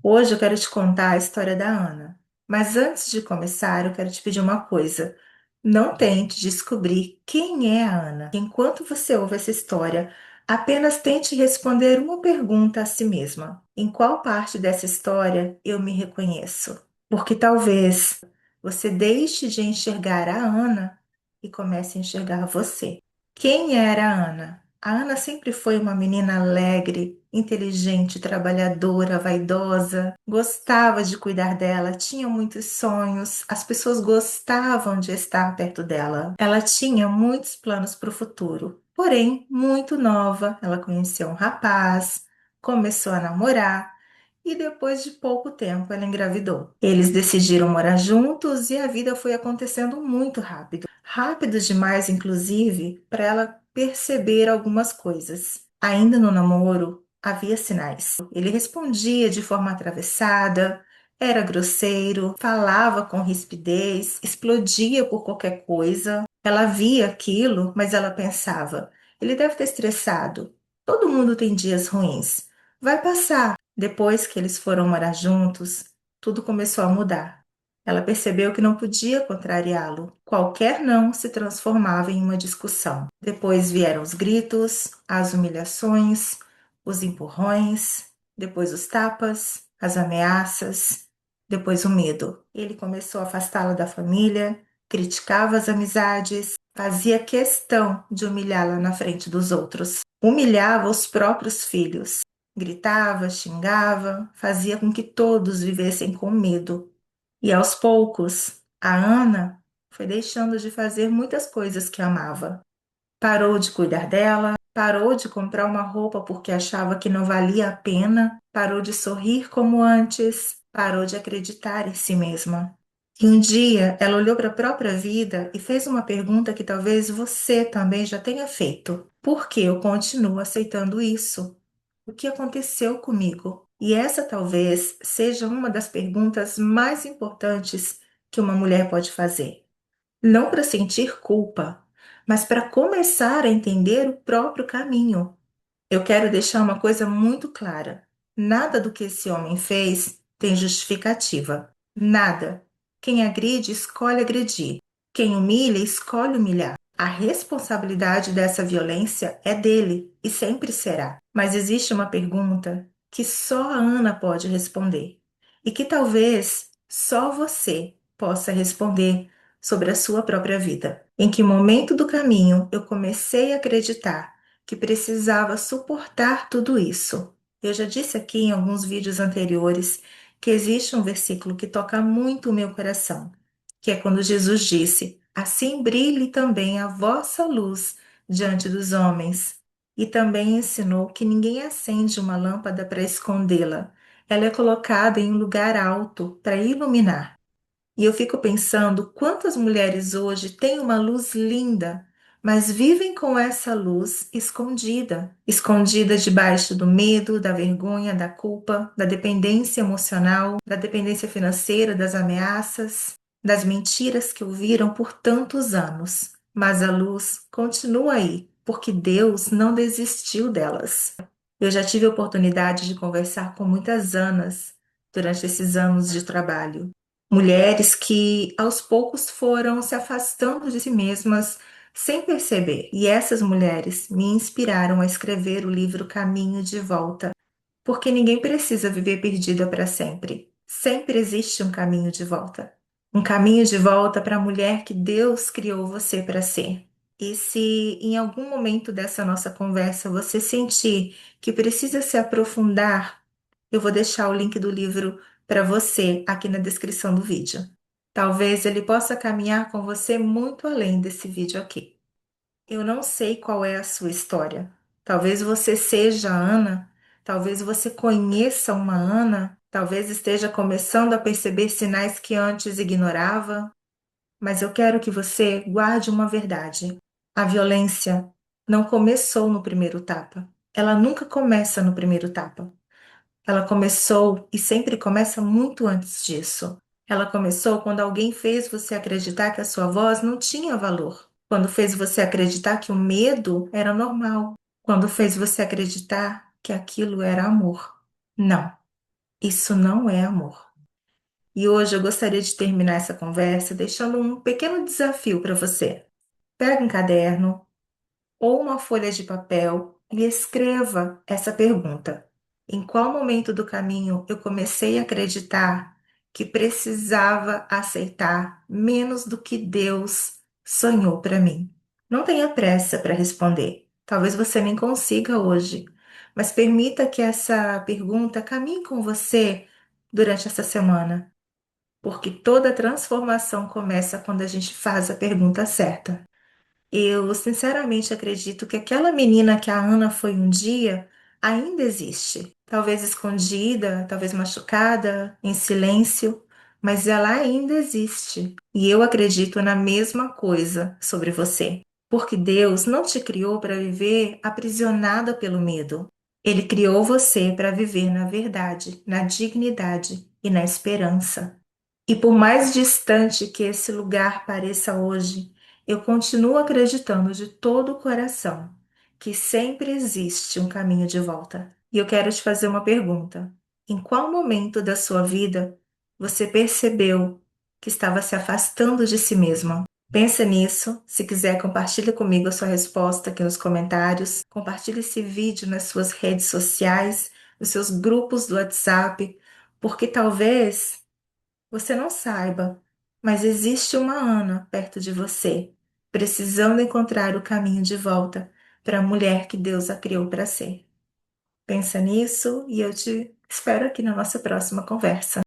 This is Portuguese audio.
Hoje eu quero te contar a história da Ana. Mas antes de começar, eu quero te pedir uma coisa. Não tente descobrir quem é a Ana. Enquanto você ouve essa história, apenas tente responder uma pergunta a si mesma. Em qual parte dessa história eu me reconheço? Porque talvez você deixe de enxergar a Ana e comece a enxergar você. Quem era a Ana? A Ana sempre foi uma menina alegre, inteligente, trabalhadora, vaidosa, gostava de cuidar dela, tinha muitos sonhos, as pessoas gostavam de estar perto dela. Ela tinha muitos planos para o futuro, porém, muito nova, ela conheceu um rapaz, começou a namorar. E depois de pouco tempo ela engravidou. Eles decidiram morar juntos e a vida foi acontecendo muito rápido. Rápido demais, inclusive, para ela perceber algumas coisas. Ainda no namoro, havia sinais. Ele respondia de forma atravessada, era grosseiro, falava com rispidez, explodia por qualquer coisa. Ela via aquilo, mas ela pensava: ele deve estar estressado. Todo mundo tem dias ruins. Vai passar. Depois que eles foram morar juntos, tudo começou a mudar. Ela percebeu que não podia contrariá-lo. Qualquer não se transformava em uma discussão. Depois vieram os gritos, as humilhações, os empurrões, depois os tapas, as ameaças, depois o medo. Ele começou a afastá-la da família, criticava as amizades, fazia questão de humilhá-la na frente dos outros. Humilhava os próprios filhos. Gritava, xingava, fazia com que todos vivessem com medo. E aos poucos, a Ana foi deixando de fazer muitas coisas que amava. Parou de cuidar dela, parou de comprar uma roupa porque achava que não valia a pena, parou de sorrir como antes, parou de acreditar em si mesma. E um dia ela olhou para a própria vida e fez uma pergunta que talvez você também já tenha feito: por que eu continuo aceitando isso? O que aconteceu comigo? E essa talvez seja uma das perguntas mais importantes que uma mulher pode fazer. Não para sentir culpa, mas para começar a entender o próprio caminho. Eu quero deixar uma coisa muito clara: nada do que esse homem fez tem justificativa. Nada. Quem agride, escolhe agredir. Quem humilha, escolhe humilhar. A responsabilidade dessa violência é dele e sempre será. Mas existe uma pergunta que só a Ana pode responder e que talvez só você possa responder sobre a sua própria vida. Em que momento do caminho eu comecei a acreditar que precisava suportar tudo isso? Eu já disse aqui em alguns vídeos anteriores que existe um versículo que toca muito o meu coração, que é quando Jesus disse: assim brilhe também a vossa luz diante dos homens. E também ensinou que ninguém acende uma lâmpada para escondê-la. Ela é colocada em um lugar alto para iluminar. E eu fico pensando quantas mulheres hoje têm uma luz linda, mas vivem com essa luz escondida, escondida debaixo do medo, da vergonha, da culpa, da dependência emocional, da dependência financeira, das ameaças, das mentiras que ouviram por tantos anos. Mas a luz continua aí, porque Deus não desistiu delas. Eu já tive a oportunidade de conversar com muitas Anas durante esses anos de trabalho. Mulheres que aos poucos foram se afastando de si mesmas sem perceber. E essas mulheres me inspiraram a escrever o livro Caminho de Volta, porque ninguém precisa viver perdida para sempre. Sempre existe um caminho de volta. Um caminho de volta para a mulher que Deus criou você para ser. E se em algum momento dessa nossa conversa você sentir que precisa se aprofundar, eu vou deixar o link do livro para você aqui na descrição do vídeo. Talvez ele possa caminhar com você muito além desse vídeo aqui. Eu não sei qual é a sua história. Talvez você seja a Ana, talvez você conheça uma Ana, talvez esteja começando a perceber sinais que antes ignorava, mas eu quero que você guarde uma verdade. A violência não começou no primeiro tapa. Ela nunca começa no primeiro tapa. Ela começou e sempre começa muito antes disso. Ela começou quando alguém fez você acreditar que a sua voz não tinha valor. Quando fez você acreditar que o medo era normal. Quando fez você acreditar que aquilo era amor. Não. Isso não é amor. E hoje eu gostaria de terminar essa conversa deixando um pequeno desafio para você. Pega um caderno ou uma folha de papel e escreva essa pergunta: em qual momento do caminho eu comecei a acreditar que precisava aceitar menos do que Deus sonhou para mim? Não tenha pressa para responder. Talvez você nem consiga hoje, mas permita que essa pergunta caminhe com você durante essa semana, porque toda transformação começa quando a gente faz a pergunta certa. Eu sinceramente acredito que aquela menina que a Ana foi um dia ainda existe. Talvez escondida, talvez machucada, em silêncio, mas ela ainda existe. E eu acredito na mesma coisa sobre você. Porque Deus não te criou para viver aprisionada pelo medo. Ele criou você para viver na verdade, na dignidade e na esperança. E por mais distante que esse lugar pareça hoje, eu continuo acreditando de todo o coração que sempre existe um caminho de volta. E eu quero te fazer uma pergunta. Em qual momento da sua vida você percebeu que estava se afastando de si mesma? Pensa nisso. Se quiser, compartilhe comigo a sua resposta aqui nos comentários. Compartilhe esse vídeo nas suas redes sociais, nos seus grupos do WhatsApp, porque talvez você não saiba, mas existe uma Ana perto de você, precisando encontrar o caminho de volta para a mulher que Deus a criou para ser. Pensa nisso e eu te espero aqui na nossa próxima conversa.